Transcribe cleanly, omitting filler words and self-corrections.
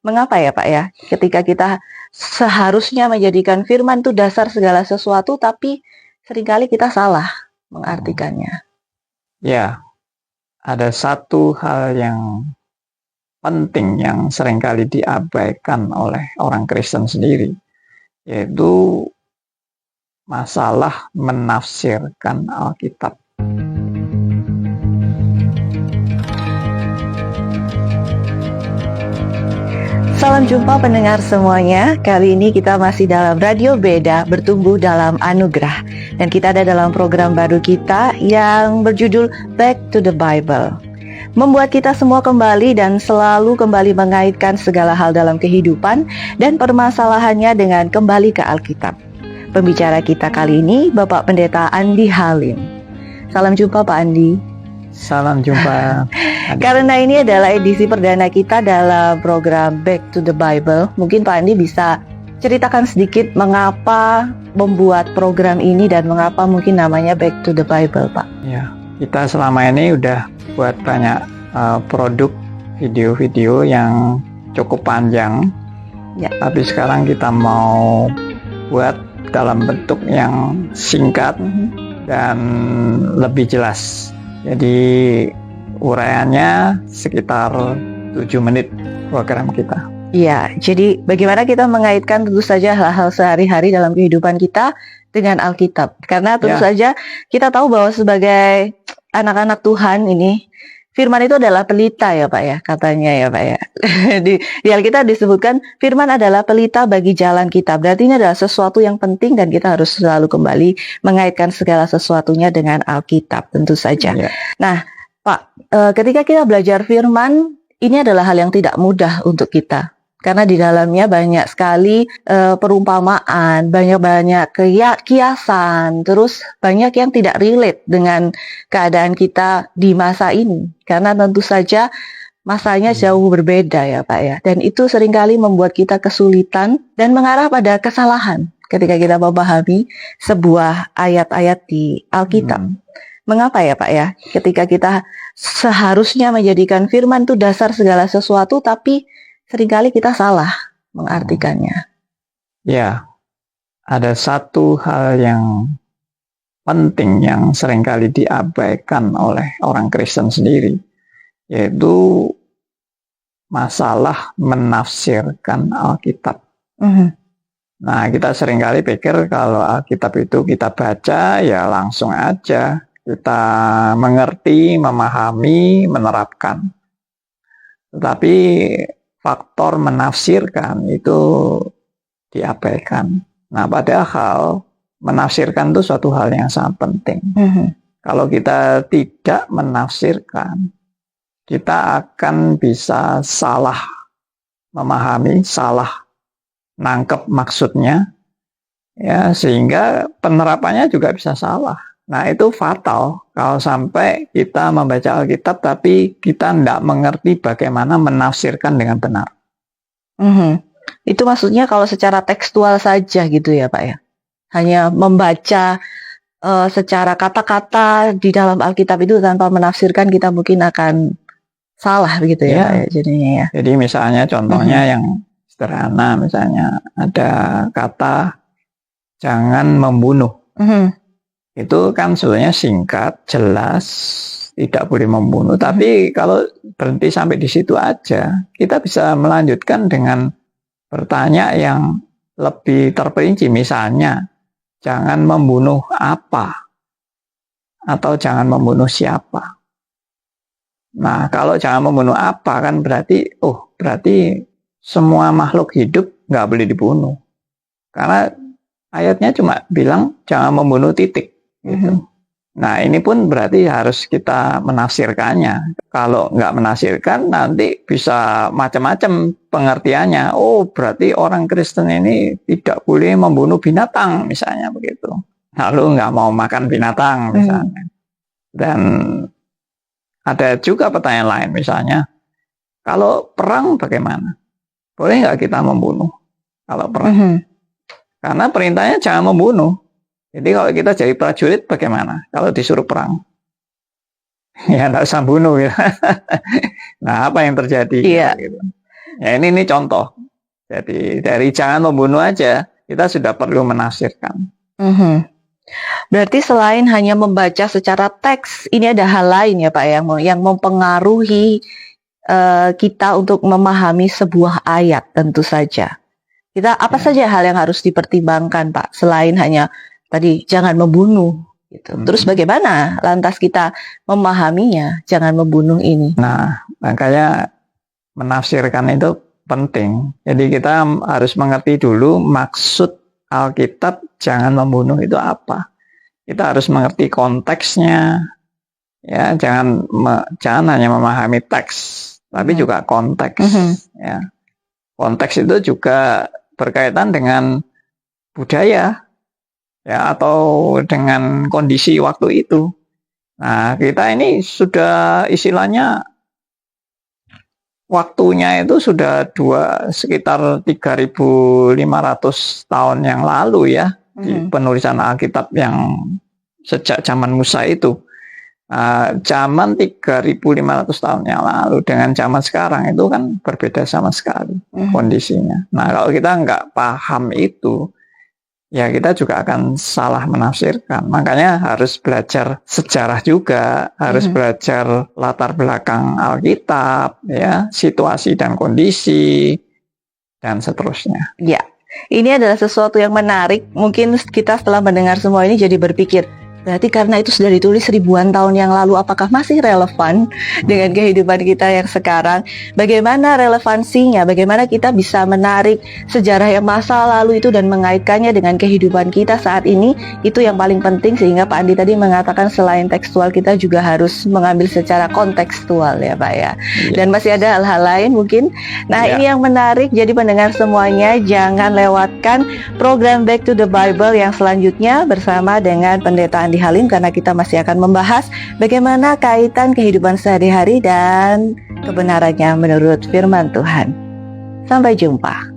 Mengapa ya Pak ya? Ketika kita seharusnya menjadikan firman itu dasar segala sesuatu, tapi seringkali kita salah mengartikannya. Ya, ada satu hal yang penting yang seringkali diabaikan oleh orang Kristen sendiri, yaitu masalah menafsirkan Alkitab. Salam jumpa pendengar semuanya. Kali ini kita masih dalam Radio Beda, bertumbuh dalam anugerah. Dan kita ada dalam program baru kita yang berjudul Back to the Bible. Membuat kita semua kembali dan selalu kembali mengaitkan segala hal dalam kehidupan dan permasalahannya dengan kembali ke Alkitab. Pembicara kita kali ini Bapak Pendeta Andi Halim. Salam jumpa Pak Andi. Salam jumpa. Karena ini adalah edisi perdana kita dalam program Back to the Bible, mungkin Pak Andi bisa ceritakan sedikit mengapa membuat program ini dan mengapa mungkin namanya Back to the Bible, Pak. Ya, kita selama ini udah buat banyak produk video-video yang cukup panjang. Ya. Tapi sekarang kita mau buat dalam bentuk yang singkat dan lebih jelas. Jadi uraiannya sekitar 7 menit program kita. Iya, jadi bagaimana kita mengaitkan tentu saja hal-hal sehari-hari dalam kehidupan kita dengan Alkitab. Karena tentu saja kita tahu bahwa sebagai anak-anak Tuhan ini, firman itu adalah pelita ya Pak ya, katanya ya Pak ya. Di Alkitab disebutkan firman adalah pelita bagi jalan kita. Berarti ini adalah sesuatu yang penting dan kita harus selalu kembali mengaitkan segala sesuatunya dengan Alkitab tentu saja. Nah Pak, ketika kita belajar firman, ini adalah hal yang tidak mudah untuk kita. Karena di dalamnya banyak sekali perumpamaan, banyak kiasan, terus banyak yang tidak relate dengan keadaan kita di masa ini. Karena tentu saja masanya jauh berbeda ya Pak ya. Dan itu seringkali membuat kita kesulitan dan mengarah pada kesalahan ketika kita memahami sebuah ayat-ayat di Alkitab. Mengapa ya Pak ya? Ketika kita seharusnya menjadikan firman itu dasar segala sesuatu, tapi seringkali kita salah mengartikannya. Ya, ada satu hal yang penting yang seringkali diabaikan oleh orang Kristen sendiri, yaitu masalah menafsirkan Alkitab. Nah, kita seringkali pikir kalau Alkitab itu kita baca, ya langsung aja kita mengerti, memahami, menerapkan. Tetapi faktor menafsirkan itu diabaikan. Nah, padahal menafsirkan itu suatu hal yang sangat penting. Kalau kita tidak menafsirkan, kita akan bisa salah memahami, salah nangkep maksudnya, ya, sehingga penerapannya juga bisa salah. Nah, itu fatal kalau sampai kita membaca Alkitab tapi kita tidak mengerti bagaimana menafsirkan dengan benar. Itu maksudnya kalau secara tekstual saja gitu ya Pak ya? Hanya membaca secara kata-kata di dalam Alkitab itu tanpa menafsirkan, kita mungkin akan salah begitu ya Pak ya jadinya ya. Jadi misalnya contohnya yang sederhana, misalnya ada kata jangan membunuh. Itu kan sebenarnya singkat, jelas, tidak boleh membunuh. Tapi kalau berhenti sampai di situ aja, kita bisa melanjutkan dengan bertanya yang lebih terperinci. Misalnya, jangan membunuh apa? Atau jangan membunuh siapa? Nah, kalau jangan membunuh apa kan berarti, berarti semua makhluk hidup nggak boleh dibunuh. Karena ayatnya cuma bilang jangan membunuh titik. Gitu. Nah, ini pun berarti harus kita menafsirkannya. Kalau nggak menafsirkan, nanti bisa macam-macam pengertiannya. Oh, berarti orang Kristen ini tidak boleh membunuh binatang, misalnya begitu. Lalu nggak mau makan binatang, misalnya. Dan ada juga pertanyaan lain, misalnya, kalau perang bagaimana? Boleh nggak kita membunuh kalau perang? Karena perintahnya jangan membunuh. Jadi kalau kita jadi prajurit bagaimana kalau disuruh perang? Ya nggak usah bunuh ya. Nah, apa yang terjadi? Iya. Gitu. Ya ini contoh. Jadi dari jangan membunuh aja kita sudah perlu menafsirkan. Berarti selain hanya membaca secara teks, ini ada hal lain ya Pak yang mempengaruhi kita untuk memahami sebuah ayat tentu saja. Kita apa saja hal yang harus dipertimbangkan Pak selain hanya tadi jangan membunuh gitu. Terus bagaimana lantas kita memahaminya jangan membunuh ini? Nah, makanya menafsirkan itu penting. Jadi kita harus mengerti dulu maksud Alkitab jangan membunuh itu apa. Kita harus mengerti konteksnya. Ya, jangan hanya memahami teks, tapi juga konteks. Ya. Konteks itu juga berkaitan dengan budaya ya atau dengan kondisi waktu itu. Nah, kita ini sudah istilahnya waktunya itu sudah sekitar 3.500 tahun yang lalu ya, di penulisan Alkitab yang sejak zaman Musa itu. Zaman 3.500 tahun yang lalu dengan zaman sekarang itu kan berbeda sama sekali kondisinya. Nah, kalau kita nggak paham itu, ya kita juga akan salah menafsirkan. Makanya harus belajar sejarah juga, harus belajar latar belakang Alkitab, ya, situasi dan kondisi, dan seterusnya. Ya, ini adalah sesuatu yang menarik. Mungkin kita setelah mendengar semua ini jadi berpikir, berarti karena itu sudah ditulis ribuan tahun yang lalu, apakah masih relevan dengan kehidupan kita yang sekarang? Bagaimana relevansinya? Bagaimana kita bisa menarik sejarah yang masa lalu itu dan mengaitkannya dengan kehidupan kita saat ini? Itu yang paling penting, sehingga Pak Andi tadi mengatakan selain tekstual kita juga harus mengambil secara kontekstual ya Pak ya. Dan masih ada hal-hal lain mungkin. Nah ini yang menarik, jadi pendengar semuanya jangan lewatkan program Back to the Bible yang selanjutnya bersama dengan Pendeta Andi Halim, karena kita masih akan membahas bagaimana kaitan kehidupan sehari-hari dan kebenarannya menurut firman Tuhan. Sampai jumpa.